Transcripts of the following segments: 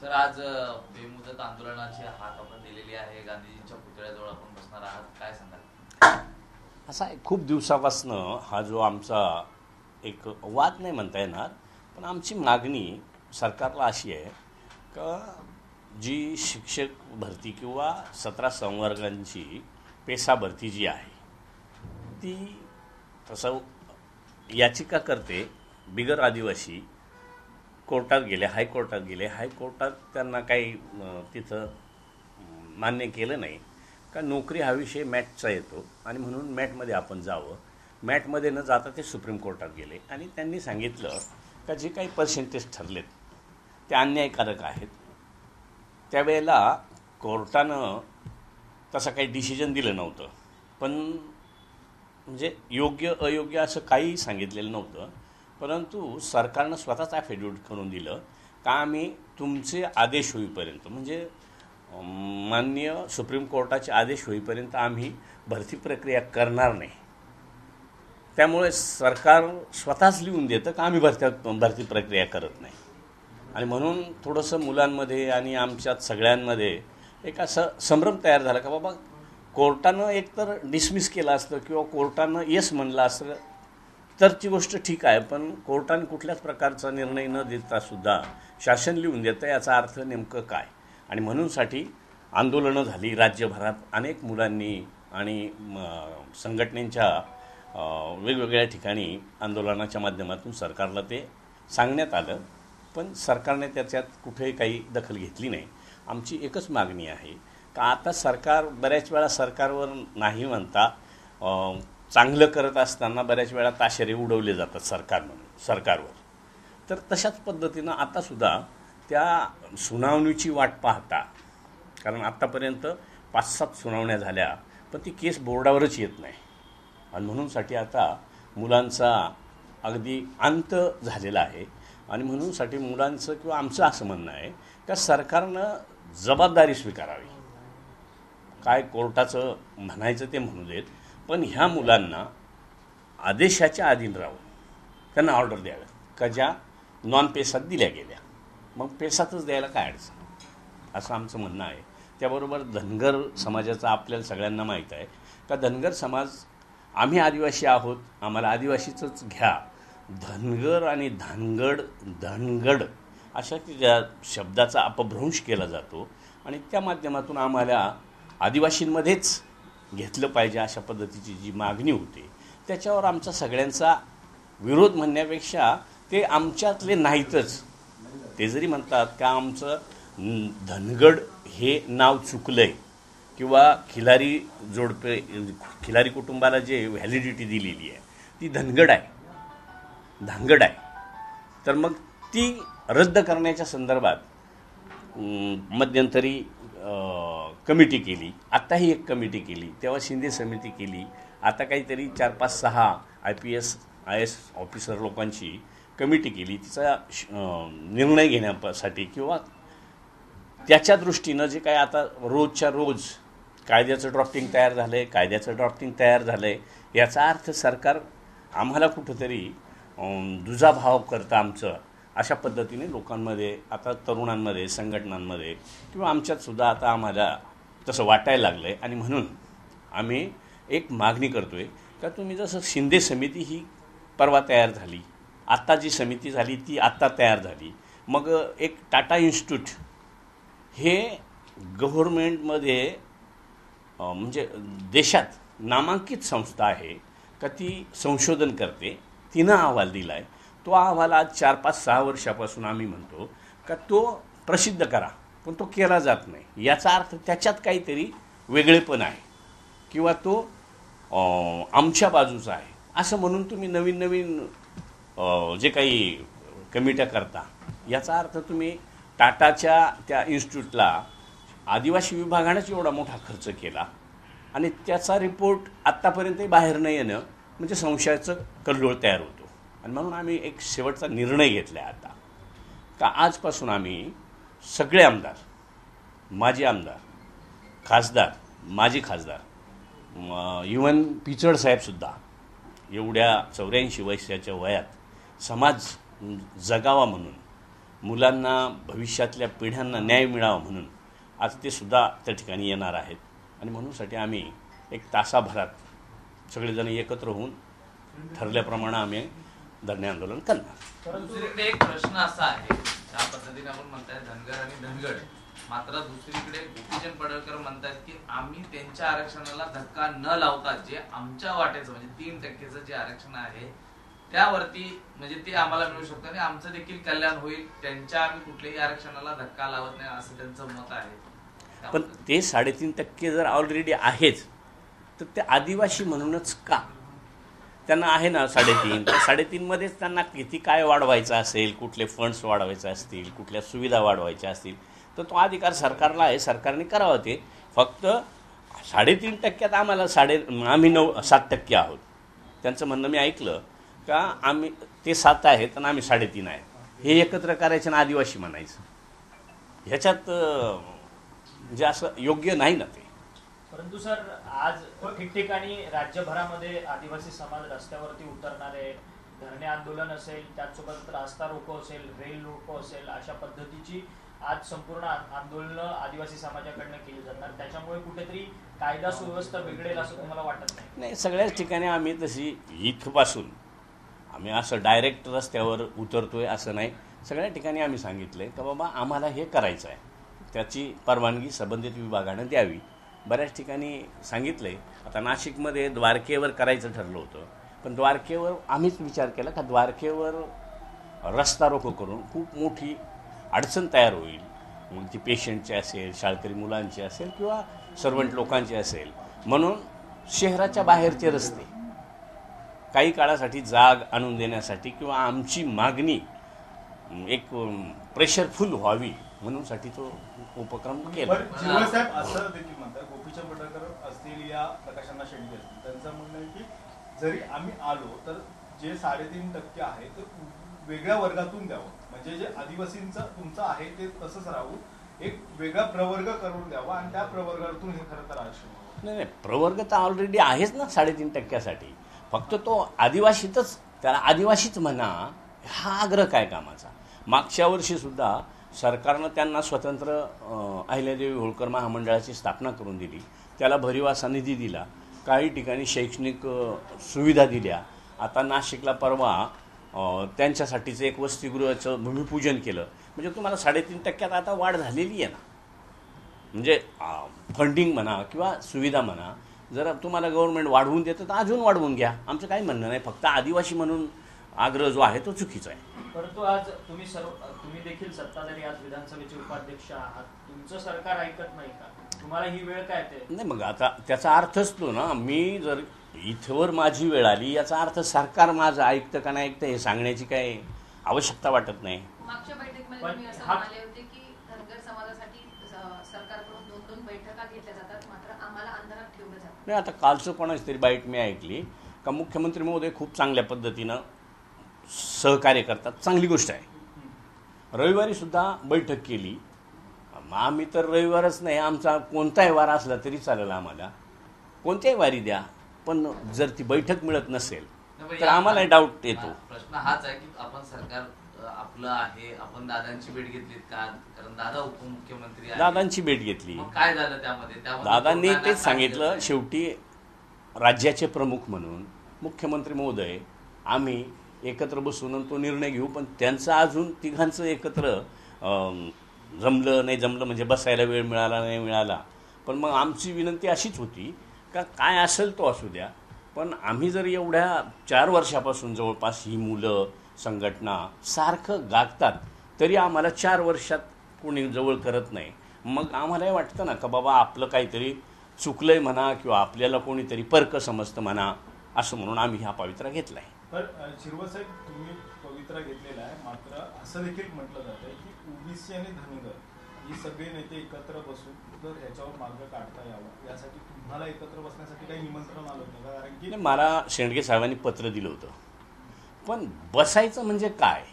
Sir, आज बेमुदत आंदोलनाची हाक आपण दिलेली आहे. गांधीजींच्या पुतळ्याजवळ आपण बसणार आहात, काय सांगाल? असा खूप दिवसापासनं हा जो आमचा एक वाद नाही म्हणता येणार, पण आमची मागणी सरकारला अशी आहे का जी शिक्षक भरती किंवा 17 संवर्गांची पेसा भरती जी आहे ती तसं याचिका करते बिगर आदिवासी कोर्टात गेले, हायकोर्टात गेले. हायकोर्टात त्यांना काही तिथं मान्य केलं नाही का नोकरी हा विषय मॅटचा येतो आणि म्हणून मॅटमध्ये आपण जावं. मॅटमध्ये न जाता ते सुप्रीम कोर्टात गेले आणि त्यांनी सांगितलं का जे काही पर्सेंटेज ठरलेत ते अन्यायकारक आहेत. त्यावेळेला कोर्टानं तसं काही डिसिजन दिलं नव्हतं, पण म्हणजे योग्य अयोग्य असं काही सांगितलेलं नव्हतं. परंतु सरकारनं स्वतःच ॲफिडेविट करून दिलं का आम्ही तुमचे आदेश होईपर्यंत म्हणजे माननीय सुप्रीम कोर्टाचे आदेश होईपर्यंत आम्ही भरती प्रक्रिया करणार नाही. त्यामुळे सरकार स्वतःच लिहून देतं का आम्ही भरती प्रक्रिया करत नाही. आणि म्हणून थोडंसं मुलांमध्ये आणि आमच्यात सगळ्यांमध्ये एक असं संभ्रम तयार झाला का बाबा कोर्टानं एकतर डिसमिस केलं असतं किंवा कोर्टानं येस म्हणलं असतं तर ती गोष्ट ठीक आहे, पण कोर्टाने कुठल्याच प्रकारचा निर्णय न देता सुद्धा शासन लिहून देतं याचा अर्थ नेमकं काय. आणि म्हणूनसाठी आंदोलनं झाली राज्यभरात. अनेक मुलांनी आणि संघटनेच्या वेगवेगळ्या ठिकाणी आंदोलनाच्या माध्यमातून सरकारला ते सांगण्यात आलं, पण सरकारने त्याच्यात कुठेही काही दखल घेतली नाही. आमची एकच मागणी आहे का आता सरकार बऱ्याच वेळा सरकारवर नाही म्हणता चांगलं करत असताना बऱ्याच वेळा ताशेरे उडवले जातात सरकारवर. तर तशाच पद्धतीनं आतासुद्धा त्या सुनावणीची वाट पाहता, कारण आत्तापर्यंत 5-7 सुनावण्या झाल्या पण ती केस बोर्डावरच येत नाही. आणि म्हणूनसाठी आता मुलांचा अगदी अंत झालेला आहे. आणि म्हणूनसाठी मुलांचं किंवा आमचं असं म्हणणं आहे का सरकारनं जबाबदारी स्वीकारावी. काय कोर्टाचं म्हणायचं ते म्हणू देत, पण ह्या मुलांना आदेशाच्या अधीन राहून त्यांना ऑर्डर द्याव्या का ज्या नॉन पेसात दिल्या गेल्या, मग पेसातच द्यायला काय अडचण असं आमचं म्हणणं आहे. त्याबरोबर धनगर समाजाचा आपल्याला सगळ्यांना माहीत आहे का धनगर समाज आम्ही आदिवासी आहोत, आम्हाला आदिवासीचंच घ्या. धनगर आणि धनगड अशा ज्या शब्दाचा अपभ्रंश केला जातो आणि त्या माध्यमातून आम्हाला आदिवासींमध्येच घेतलं पाहिजे अशा पद्धतीची जी मागणी होती त्याच्यावर आमचा सगळ्यांचा विरोध म्हणण्यापेक्षा ते आमच्यातले नाहीतच. ते जरी म्हणतात का आमचं धनगड हे नाव चुकलं आहे किंवा खिलारी कुटुंबाला जे व्हॅलिडिटी दिलेली आहे ती धांगड आहे, तर मग ती रद्द करण्याच्या संदर्भात मध्यंतरी कमिटी केली. आत्ताही एक कमिटी केली, तेव्हा शिंदे समिती केली. आता काहीतरी 4-5-6 IPS IAS ऑफिसर लोकांची कमिटी केली. तिचा निर्णय घेण्यासाठी किंवा त्याच्या दृष्टीनं जे काय आता रोजच्या रोज कायद्याचं ड्राफ्टिंग तयार झालं आहे याचा अर्थ सरकार आम्हाला कुठंतरी दुजाभाव करतं आमचं अशा पद्धतीने लोकांमध्ये आता तरुणांमध्ये संघटनांमध्ये किंवा आमच्यातसुद्धा आता आम्हाला तसं वाटायला लागलं आहे. आणि म्हणून आम्ही एक मागणी करतो आहे का तुम्ही जसं शिंदे समिती ही परवा तयार झाली, आत्ता जी समिती झाली ती आत्ता तयार झाली, मग एक टाटा इन्स्टिट्यूट हे गव्हर्मेंटमध्ये म्हणजे देशात नामांकित संस्था आहे का ती संशोधन करते, तिनं अहवाल दिला आहे. तो अहवाल आज 4-5-6 वर्षापासून आम्ही म्हणतो का तो प्रसिद्ध करा, पण तो केला जात नाही. याचा अर्थ त्याच्यात काहीतरी वेगळेपण आहे किंवा तो आमच्या बाजूचा आहे असं म्हणून तुम्ही नवीन जे काही कमिट्या करता याचा अर्थ तुम्ही टाटाच्या त्या इन्स्टिट्यूटला आदिवासी विभागानेच एवढा मोठा खर्च केला आणि त्याचा रिपोर्ट आत्तापर्यंतही बाहेर न येणं म्हणजे संशयाचं कल्लोळ तयार होतो. आणि म्हणून आम्ही एक शेवटचा निर्णय घेतला आहे आता का आजपासून आम्ही सगळे आमदार, माजी आमदार, खासदार, माजी खासदार, इवन पिचड साहेबसुद्धा एवढ्या 84 वर्षाच्या वयात समाज जगावा म्हणून मुलांना भविष्यातल्या पिढ्यांना न्याय मिळावा म्हणून आज ते सुद्धा त्या ठिकाणी येणार आहेत. आणि म्हणूनसाठी आम्ही एक तासाभरात सगळेजण एकत्र होऊन ठरल्याप्रमाणे आम्ही धरणे आंदोलन करणार. दुसरीकडे एक प्रश्न असा आहे, ज्या पद्धतीने आपण म्हणताय धनगर आणि धनगड, मात्र दुसरीकडे गोपीचंद पडळकर म्हणतात की आम्ही त्यांच्या आरक्षणाला धक्का न लावता जे आमच्या वाटेचं म्हणजे 3% जे आरक्षण आहे त्यावरती म्हणजे ते आम्हाला मिळू शकतं आणि आमचं देखील कल्याण होईल, त्यांच्या आम्ही कुठल्याही आरक्षणाला धक्का लावत नाही असं त्यांचं मत आहे. पण ते 3.5% जर ऑलरेडी आहेच तर ते आदिवासी म्हणूनच का? त्यांना आहे ना 3.5%, त्या 3.5%मध्येच त्यांना किती काय वाढवायचं असेल, कुठले फंड्स वाढवायचे असतील, कुठल्या सुविधा वाढवायच्या असतील तर तो अधिकार सरकारला आहे, सरकारने करावं. ते फक्त 3.5% आम्हाला आम्ही 7% आहोत. त्यांचं म्हणणं मी ऐकलं का आम्ही ते 7 आहेत आणि आम्ही 3.5 आहे, हे एकत्र करायचं आणि आदिवासी म्हणायचं. ह्याच्यात म्हणजे असं योग्य नाही ना ते. परंतु सर आज ठिकठिकाणी राज्यभरामध्ये आदिवासी समाज रस्त्यावरती उतरणार आहे, धरणे आंदोलन असेल, त्याचसोबत रास्ता रोको असेल, रेल रोको असेल, अशा पद्धतीची आज संपूर्ण आंदोलनं आदिवासी समाजाकडनं केली जाणार. त्याच्यामुळे कुठेतरी कायदा सुव्यवस्था बिघडेल असं तुम्हाला वाटत नाही? नाही, सगळ्याच ठिकाणी आम्ही तशी इथपासून आम्ही असं डायरेक्ट रस्त्यावर उतरतोय असं नाही. सगळ्या ठिकाणी आम्ही सांगितलं का बाबा आम्हाला हे करायचं आहे, त्याची परवानगी संबंधित विभागानं द्यावी. बऱ्याच ठिकाणी सांगितलं आहे. आता नाशिकमध्ये द्वारकेवर करायचं ठरलं होतं, पण द्वारकेवर आम्हीच विचार केला का द्वारकेवर रस्ता रोको करून खूप मोठी अडचण तयार होईल. मग ती पेशंटची असेल, शाळकरी मुलांची असेल किंवा सर्वंट लोकांची असेल. म्हणून शहराच्या बाहेरचे रस्ते काही काळासाठी जाग आणून देण्यासाठी किंवा आमची मागणी एक प्रेशरफुल व्हावी म्हणूनसाठी तो उपक्रम केला. साहेब असं देखील म्हणतात, गोपीचंद पडळकर असतील या प्रकाशांना शेंडगे असतील, त्यांचं म्हणणं आहे की जरी आम्ही आलो तर जे 3.5% आहे ते वेगळ्या वर्गातून द्यावं, म्हणजे जे आदिवासींचं तुमचं आहे ते तसंच राहून एक वेगळा प्रवर्ग करून द्यावा आणि त्या प्रवर्गातून हे खरं तर आरक्षण. नाही, प्रवर्ग तर ऑलरेडी आहेच ना 3.5%साठी. फक्त तो आदिवासीतच, त्याला आदिवासीच म्हणा, हा आग्रह काय कामाचा. मागच्या वर्षीसुद्धा सरकारनं त्यांना स्वतंत्र अहिल्यादेवी होळकर महामंडळाची स्थापना करून दिली, त्याला भरीव असा निधी दिला, काही ठिकाणी शैक्षणिक सुविधा दिल्या. आता नाशिकला परवा त्यांच्यासाठीचं एक वसतिगृहाचं भूमिपूजन केलं. म्हणजे तुम्हाला 3.5% आता वाढ झालेली आहे ना. म्हणजे फंडिंग म्हणा किंवा सुविधा म्हणा, जर तुम्हाला गव्हर्नमेंट वाढवून देतं तर अजून वाढवून घ्या, आमचं काही म्हणणं नाही. फक्त आदिवासी म्हणून आग्रह जो आहे तो चुकीचा आहे. परंतु आज तुम्ही देखील सत्ताधारी, आज विधानसभेचे उपाध्यक्ष आहात, तुमचं सरकार ऐकत नाही का? तुम्हाला ही वेळ काय ते? नाही, मग आता त्याचा अर्थच तो ना, मी जर इथवर माझी वेळ आली याचा अर्थ सरकार माझं ऐकतं का नाही ऐकतं हे सांगण्याची काही आवश्यकता वाटत नाही. मागच्या बैठकीमध्ये तुम्ही असं म्हणाले होते की धनगर समाजासाठी सरकारकडून 2-2 बैठका घेतल्या जातात, मात्र आम्हाला अंधारात ठेवलं जातं. नाही, आता कालचं कोणाची तरी बाईट मी ऐकली का मुख्यमंत्री महोदय खूप चांगल्या पद्धतीनं सहकार्य करतात, चांगली गोष्ट आहे. रविवारी सुद्धा बैठक केली. आम्ही तर रविवारच नाही, आमचा कोणताही वार असला तरी चालेल, आम्हाला कोणत्याही वारी द्या, पण जर ती बैठक मिळत नसेल तर आम्हाला डाऊट येतो. प्रश्न हाच आहे की आपण सरकार आपलं आहे, आपण दादांची भेट घेतलीत का? कारण दादा उपमुख्यमंत्री आहेत, दादांची भेट घेतली. काय झालं त्यामध्ये? दादांनी तेच सांगितलं, शेवटी राज्याचे प्रमुख म्हणून मुख्यमंत्री महोदय आम्ही एकत्र बसून तो निर्णय घेऊ. पण त्यांचं अजून तिघांचं एकत्र जमलं नाही, जमलं म्हणजे बसायला वेळ मिळाला नाही मिळाला. पण मग आमची विनंती अशीच होती का काय असेल तो असू द्या, पण आम्ही जर एवढ्या 4 वर्षापासून जवळपास ही मुलं संघटना सारखं गागतात तरी आम्हाला 4 वर्षात कोणी जवळ करत नाही. मग आम्हालाही वाटतं ना का बाबा आपलं काहीतरी चुकलंय म्हणा किंवा आपल्याला कोणीतरी परक समजतं म्हणा, असं म्हणून आम्ही हा पवित्रा घेतला आहे. तर शिरवसाहेब, तुम्ही पवित्रा घेतलेला आहे, मात्र असं देखील म्हटलं जातं की ओबीसी आणि धनगर ही सगळे नेते एकत्र बसून तर ह्याच्यावर मार्ग काढता यावा, यासाठी तुम्हाला एकत्र बसण्यासाठी काही निमंत्रण आलं होतं का? कारण की मला शेंडगे साहेबांनी पत्र दिलं होतं, पण बसायचं म्हणजे काय?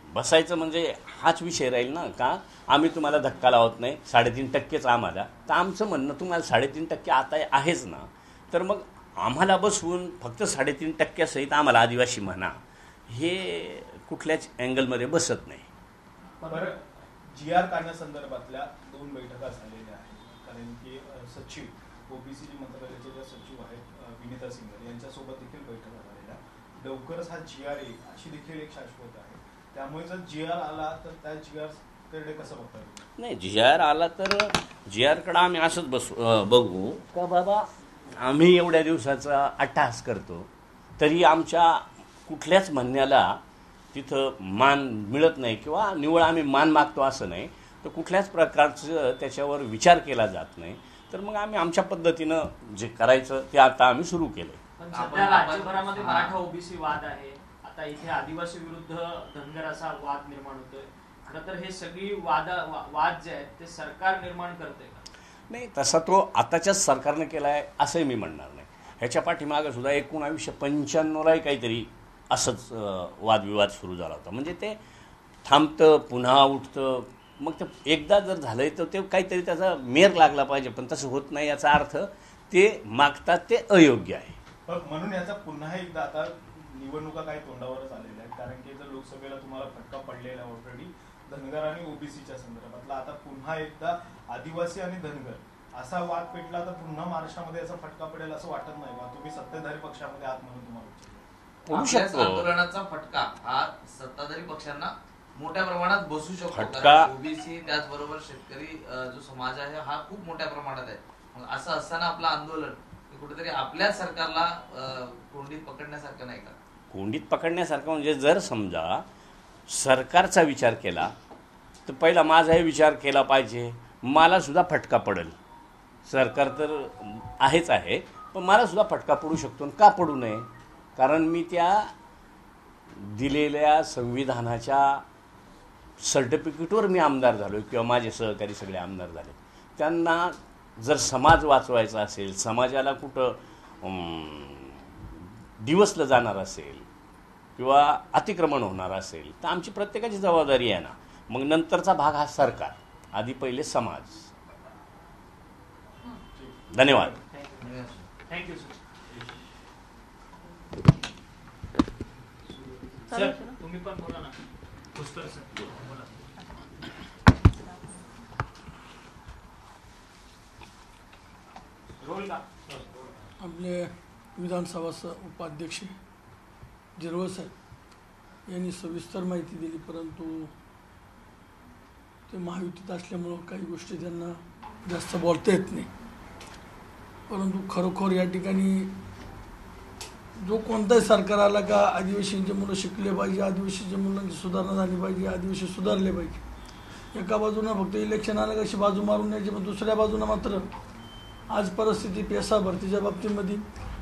बसायचं म्हणजे हाच विषय राहील ना का आम्ही तुम्हाला धक्का लावत नाही, 3.5%च आम्हाला. तर आमचं म्हणणं तुम्हाला 3.5% आता आहेच ना, तर मग आम्हाला बसवून फक्त 3.5% सहित आम्हाला आदिवासी म्हणा, हे कुठल्याच अँगलमध्ये बसत नाही. बरं, GR काढण्यासंदर्भातल्या 2 बैठका झालेल्या आहेत. कारण की सचिव ओबीसी मंत्रालयाचे जे सचिव आहेत विनीता सिंघल यांच्यासोबत देखील बैठका झालेल्या. लवकरच हा GR येईल अशी देखील एक शाश्वत आहे. त्यामुळे जर GR आला तर त्या GR कडे कसं बघता येईल? नाही, GR आला तर GR कडे आम्ही असंच बघू का बाबा आम्ही एवढ्या दिवसाचा अट्टहास करतो तरी आमच्या कुठल्याच म्हणण्याला तिथं मान मिळत नाही किंवा निव्वळ आम्ही मान मागतो असं नाही, तर कुठल्याच प्रकारचं त्याच्यावर विचार केला जात नाही. तर मग आम्ही आमच्या पद्धतीनं जे करायचं ते आता आम्ही सुरू केलं. पण सध्या राज्यभरामध्ये मराठा ओबीसी वाद आहे. आता इथे आदिवासी विरुद्ध धनगर असा वाद निर्माण होतोय. खरं तर हे सगळी वाद जे आहेत ते सरकार निर्माण करते का? नाही, तसा तो आताच्याच सरकारने केला आहे असंही मी म्हणणार नाही. ह्याच्या पाठीमागं सुद्धा 1995लाही काहीतरी असंच वादविवाद सुरू झाला होता. म्हणजे ते थांबतं पुन्हा उठतं. मग ते एकदा जर झालंय तर ते काहीतरी त्याचा मेर लागला पाहिजे, पण तसं होत नाही. याचा अर्थ ते मागतात ते अयोग्य आहे. म्हणून याचा पुन्हा एकदा आता निवडणुका काही तोंडावरच आलेल्या आहेत. कारण की जर लोकसभेला तुम्हाला फटका पडलेला ऑलरेडी धनगर आणि ओबीसीच्या संदर्भातला, आता पुन्हा एकदा आदिवासी आणि धनगर असा वाद पेटला तर पुन्हा महाराष्ट्रामध्ये याचा फटका पडेल असं वाटत नाही का? तुम्ही सत्ताधारी पक्षामध्ये आहात म्हणून तुम्हाला आपल्याच आंदोलनाचा फटका हा सत्ताधारी पक्षांना मोठ्या प्रमाणात बसू शकतो. ओबीसी त्याचबरोबर शेतकरी जो समाज आहे हा खूप मोठ्या प्रमाणात आहे. मग असं असताना आपलं आंदोलन कुठेतरी आपल्याच सरकारला कोंडीत पकडण्यासारखं नाही का? कोंडीत पकडण्यासारखं म्हणजे जर समजा सरकारचा विचार केला तर पहिला माझाही विचार केला पाहिजे. मला सुद्धा फटका पडेल. सरकार तर आहेच आहे, पण मला सुद्धा फटका पडू शकतो. का पडू नये? कारण मी त्या दिलेल्या संविधानाच्या सर्टिफिकेटवर मी आमदार झालो किंवा माझे सहकारी सगळे आमदार झाले. त्यांना जर समाज वाचवायचा असेल, समाजाला कुठं दिवसलं जाणार असेल किंवा अतिक्रमण होणार असेल तर आमची प्रत्येकाची जबाबदारी आहे ना. मग नंतरचा भाग हा सरकार, आधी पहिले समाज. धन्यवाद. Thank you sir. तुम्ही पण बोला ना. पुष्कर सर बोला. रोल का? आपले विधानसभा उपाध्यक्ष जिरवळ साहेब यांनी सविस्तर माहिती दिली, परंतु ते महायुतीत असल्यामुळं काही गोष्टी त्यांना जास्त बोलता येत नाही. परंतु खरोखर या ठिकाणी जो कोणताही सरकार आला का आदिवासींचे मुलं शिकले पाहिजे, आदिवासीच्या मुलांची सुधारणा झाली पाहिजे, आदिवासी सुधारले पाहिजे. एका बाजूनं फक्त इलेक्शन आलं कशी बाजू मारून न्यायची, पण दुसऱ्या बाजूनं मात्र आज परिस्थिती पेसा भरतीच्या बाबतीमध्ये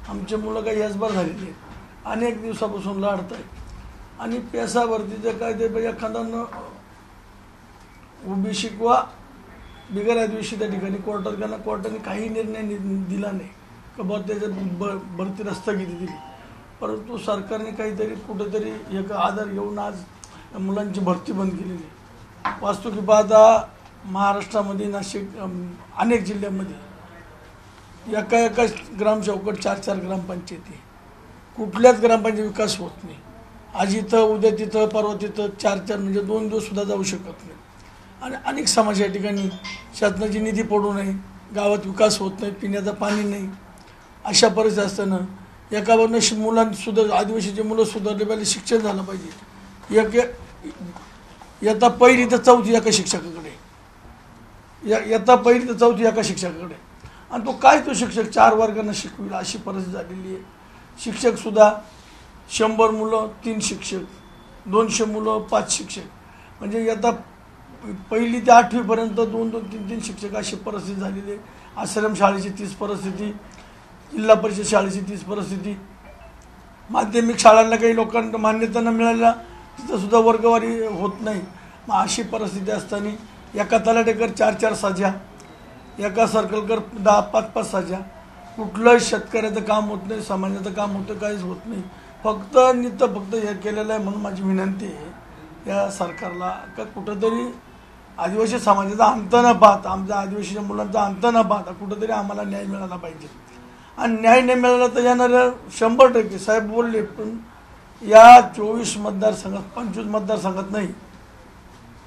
आमचे मुलं काही याचभर झालेली आहेत. अनेक दिवसापासून लाढत आहेत आणि पेसा भरतीचं काय ते एखाद्यानं ओबीसी किंवा बिगर आदिवासी त्या ठिकाणी कोर्टाने काही निर्णय दिला नाही का बरं त्याच्यात भरती स्थगिती दिली. परंतु सरकारने काहीतरी कुठेतरी एक आधार घेऊन आज मुलांची भरती बंद केलेली आहे. वास्तविक पाहता महाराष्ट्रामध्ये नाशिक अनेक जिल्ह्यामध्ये एका ग्रामसेवकात 4-4 ग्रामपंचायती, कुठल्याच ग्रामपंचायत विकास होत नाही. आज इथं उद्या तिथं परवा तिथं 4-4 म्हणजे 2 दिवस सुद्धा जाऊ शकत नाही. आणि अनेक समाज या ठिकाणी शासनाची निधी पडू नये, गावात विकास होत नाही, पिण्याचं पाणी नाही, अशा परिस्थिती असताना एका बाजूने मुलांसुद्धा आदिवासीचे मुलं सुधारले पाहिजे, शिक्षण झालं पाहिजे. इयत्ता पहिली तर चौथी एका शिक्षकाकडे, इयत्ता पहिली तर चौथी एका शिक्षकाकडे, आणि तो काय तो शिक्षक 4 वर्गांना शिकविल अशी परिस्थिती झालेली आहे. शिक्षकसुद्धा 100 मुलं 3 शिक्षक, 200 मुलं 5 शिक्षक, म्हणजे इयत्ता पहिली ते 8वीपर्यंत 2-2-3-3 शिक्षक अशी परिस्थिती झालेली आहे. आश्रम शाळेची तीच परिस्थिती, जिल्हा परिषद शाळेची तीच परिस्थिती, माध्यमिक शाळांना काही लोकांना मान्यता न मिळाल्या तिथंसुद्धा वर्गवारी होत नाही. मग अशी परिस्थिती असताना एका तलाठीकर 4-4 साजा, एका सर्कलकर 10-5-5 साजा, कुठलंही शेतकऱ्याचं काम होत नाही, समाजाचं काम होतं, काहीच होत नाही. फक्त हे केलेलं आहे. म्हणून माझी विनंती आहे या सरकारला का कुठंतरी आदिवासी समाजाचा अंत न पाहता, आमच्या आदिवासीच्या मुलांचा अंत न पाहता कुठंतरी आम्हाला न्याय मिळाला पाहिजे. आणि न्याय नाही मिळाला तर येणाऱ्या 100% साहेब बोलले, पण या 24 मतदारसंघात 25 मतदारसंघात नाही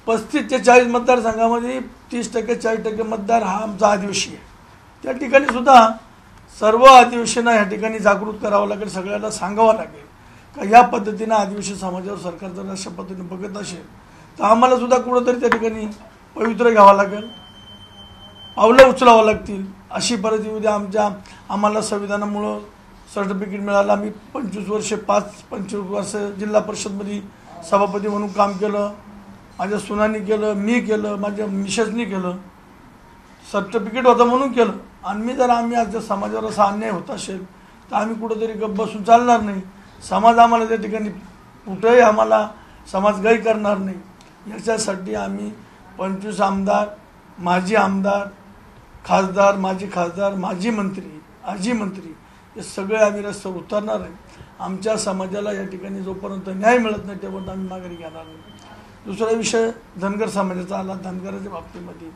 35 ते 40 मतदारसंघामध्ये 30% 40% मतदार हा आमचा आदिवासी आहे. त्या ठिकाणी सुद्धा सर्व आदिवासींना ह्या ठिकाणी जागृत करावं लागेल, सगळ्याला सांगावं लागेल का या पद्धतीनं आदिवासी समाजावर सरकार जर अशा पद्धतीने बघत असेल तर आम्हाला सुद्धा कुठंतरी त्या ठिकाणी पवित्र घ्यावं लागेल, पावलं उचलावं लागतील. अशी परिस्थिती आम्हाला संविधानामुळं सर्टिफिकेट मिळालं. आम्ही 25 वर्ष जिल्हा परिषदमध्ये सभापती म्हणून काम केलं, माझ्या सुनांनी केलं, मी केलं, माझ्या मिसेसनी केलं, सर्टिफिकेट होतं म्हणून केलं. आणि आम्ही आज समाजावर असा अन्याय होत असेल तर आम्ही कुठंतरी गप्प बसून चालणार नाही. समाज आम्हाला त्या ठिकाणी कुठंही आम्हाला समाज गाई करणार नाही. याच्यासाठी आम्ही 25 आमदार, माजी आमदार, खासदार, माजी खासदार, माजी मंत्री, आजी मंत्री हे सगळे आम्ही रस्त्यावर उतरणार आहे. आमच्या समाजाला या ठिकाणी जोपर्यंत न्याय मिळत नाही तेव्हा आम्ही माघारी घेणार नाही. दुसरा विषय धनगर समाजाचा आला. धनगराच्या बाबतीमध्ये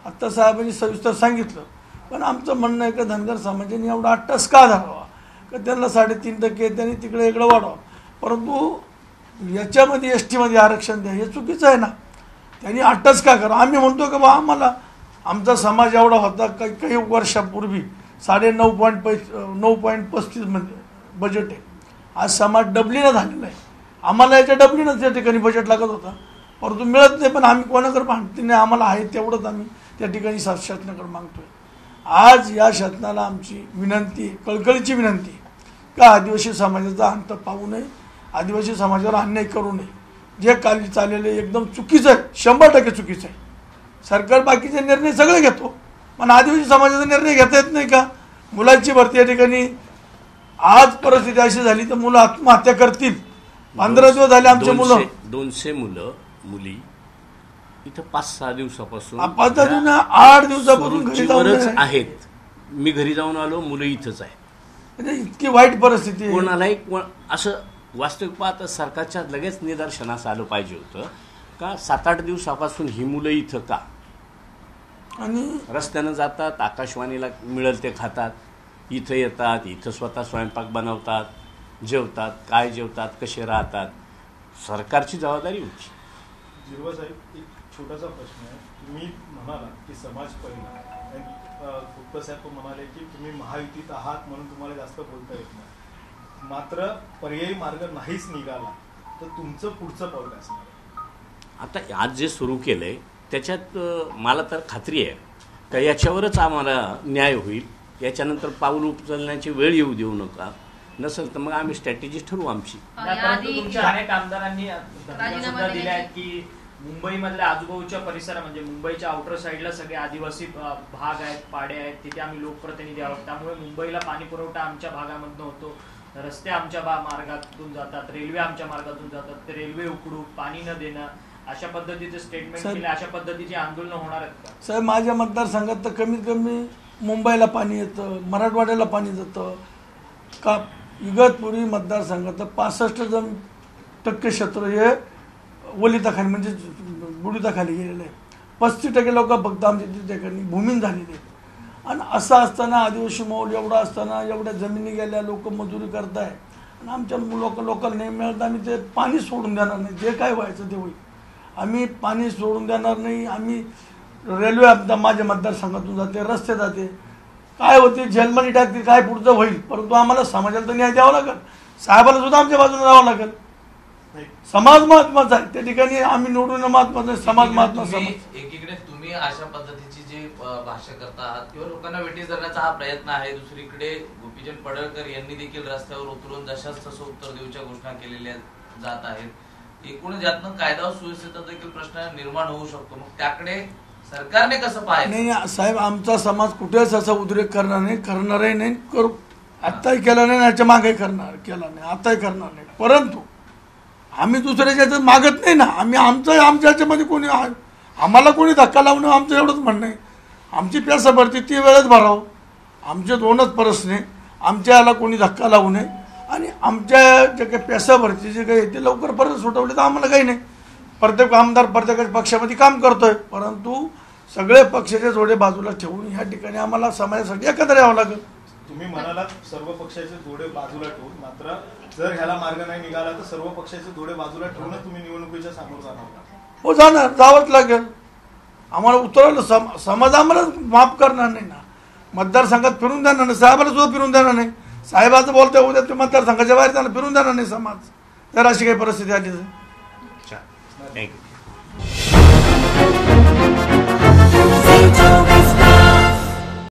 आत्ता साहेबांनी सविस्तर सांगितलं, पण आमचं म्हणणं आहे की धनगर समाजाने एवढा 8% का धरावा का त्यांना 3.5% त्यांनी तिकडे इकडं वाढवा. परंतु याच्यामध्ये ST मध्ये आरक्षण द्या हे चुकीचं आहे ना. त्यांनी 8% का करा. आम्ही म्हणतो की बा आम्हाला आमचा समाज एवढा होता काही वर्षापूर्वी 9.35 मध्ये बजेट आहे. आज समाज डबलीनं झालेला आहे. आम्हाला याच्या डबलीनं त्या ठिकाणी बजेट लागत होता, परंतु मिळत नाही. पण आम्ही कोणाकडे मागते नाही, आम्हाला आहे तेवढंच आम्ही त्या ठिकाणी शासनाकडे मागतोय. आज या शासनाला आमची विनंती, कळकळीची विनंती का आदिवासी समाजाचा अंत पाहू नये, आदिवासी समाजावर अन्याय करू नये. जे काल चाललेले एकदम चुकीचं आहे, 100% चुकीचं आहे. सरकार बाकीचे निर्णय सगळे घेतो, पण आदिवासी समाजाचा निर्णय घेता येत नाही का? मुलांची भरती या ठिकाणी आज परिस्थिती अशी झाली तर मुलं आत्महत्या करतील. 15 दिवस झाले आमचे मुलं 200 मुलं मुली इथं 5-6 दिवसापासून 8 दिवसापासून घरी जाऊन आहेत. मी घरी जाऊन आलो, मुलं इथंच आहे. म्हणजे इतकी वाईट परिस्थिती आहे. कोणालाही असं वास्तविक पाहता सरकारच्या लगेच निदर्शनास आलं पाहिजे होतं का 7-8 दिवसापासून ही मुलं इथं का आणि रस्त्यानं जातात, आकाशवाणीला मिळेल ते खातात, इथं येतात, इथं स्वतः स्वयंपाक बनवतात, जेवतात, काय जेवतात, कसे राहतात. सरकारची जबाबदारी होती. जिरवा साहेब, एक छोटासा प्रश्न आहे. तुम्ही म्हणाला की समाज पहिला, आणि गुप्ता साहेब म्हणाले की तुम्ही महायुतीत आहात म्हणून तुम्हाला जास्त बोलता येत नाही. मात्र पर्यायी मार्ग नाहीच निघाला तर तुमचं पुढचं पाऊल असणार. आता आज जे सुरू केलंय त्याच्यात मला तर खात्री आहे का याच्यावरच आम्हाला न्याय होईल. याच्यानंतर पाऊल उचलण्याची वेळ येऊ देऊ नका. नसेल तर मग आम्ही स्ट्रॅटेजी ठरवू आमची. परंतु तुमच्या अनेक आमदारांनी सुद्धा दिले आहेत की मुंबईमधल्या आजूबाजूच्या परिसर म्हणजे मुंबईच्या आउटर साईडला सगळे आदिवासी भाग आहेत, पाडे आहेत, तिथे आम्ही लोकप्रतिनिधी आहोत. त्यामुळे मुंबईला पाणी पुरवठा आमच्या भागामधून होतो, रस्ते आमच्या मार्गातून जातात, रेल्वे आमच्या मार्गातून जातात. ते रेल्वे उकडू, पाणी न देणं, अशा पद्धतीचे स्टेटमेंट केले, अशा पद्धतीची आंदोलन होणार आहेत का? साहेब, माझ्या मतदारसंघात तर कमीत कमी मुंबईला पाणी येतं, मराठवाड्याला पाणी जातं का. इगतपुरी मतदारसंघात 65% क्षेत्र हे ओलिताखाली म्हणजे बुडीताखाली गेलेलं आहे. 35% लोक फक्त आमच्या ठिकाणी भूमीन झालेले आहेत. आणि असं असताना आदिवासी माहोल एवढा असताना एवढ्या जमिनी गेल्या, लोक मजुरी करताय आणि आमच्या लोकल नाही मिळत. आम्ही ते पाणी सोडून देणार नाही. जे काय व्हायचं ते होईल. आम्ही पाणी सोडून देणार नाही. आम्ही रेल्वे माझ्या मतदारसंघातून जाते, रस्ते जाते, काय होते जेलमध्ये टाकतील, काय पुढचं होईल. परंतु आम्हाला समाजाला तर न्याय द्यावा लागेल. साहेबाला सुद्धा आमच्या बाजूने राहावं लागेल. समाज महत्वाचा आहे. त्या ठिकाणी आम्ही निवडून महत्वाचं आहे, समाज महत्वाचा. एकीकडे तुम्ही अशा पद्धतीची जी भाषा करता किंवा लोकांना वेठीस धरण्याचा हा प्रयत्न आहे, दुसरीकडे गोपीचंद पडळकर यांनी देखील रस्त्यावर उतरून जशाच तसं उत्तर देऊच्या घोषणा केलेल्या जात आहेत. एकूणच यातनं कायदा व सुव्यवस्थेचा देखील प्रश्न निर्माण होऊ शकतो. मग त्याकडे सरकारने कसं पाहायचं? नाही साहेब, आमचा समाज कुठेच असा उद्रेक करणारही नाही, करू आत्ताही केला नाही, याच्या मागे केला नाही, आताही करणार नाही. परंतु आम्ही दुसऱ्याच्या मागत नाही ना. आम्ही आमच्या याच्यामध्ये कोणी आम्हाला कोणी धक्का लावणं आमचं एवढंच म्हणणं आहे. आमची पैसा भरती ती वेळेत भरावं. आमचे 2च प्रश्न आहे. आमच्या याला कोणी धक्का लावू नये आणि आमच्या जे काही पैसा भरती जे काही ते लवकर परत सुटवले तर आम्हाला काही नाही. प्रत्येक आमदार प्रत्येक पक्षामध्ये काम करतोय, परंतु सगळे पक्षाचे जोडे बाजूला ठेवून ह्या ठिकाणी आम्हाला समाजासाठी एकत्र यावं लागेल. तुम्ही म्हणालात सर्व पक्षाचे जोडे बाजूला ठेवून, मात्र जर ह्याला मार्ग नाही निघाला तर सर्व पक्षाचे जोडे बाजूला ठेवून तुम्ही निवडणुकीच्या सामोर जाणार. हो जाणार, जावंच लागेल. आम्हाला उतरवलं समाज आम्हाला माफ करणार नाही ना. मतदारसंघात फिरून देणार नाही, साहेबाला सुद्धा फिरून देणार नाही. साहेबाचं बोलता उद्या ते मतदारसंघाच्या बाहेर त्यांना फिरून देणार नाही समाज. तर अशी काही परिस्थिती आली. थँक्यू.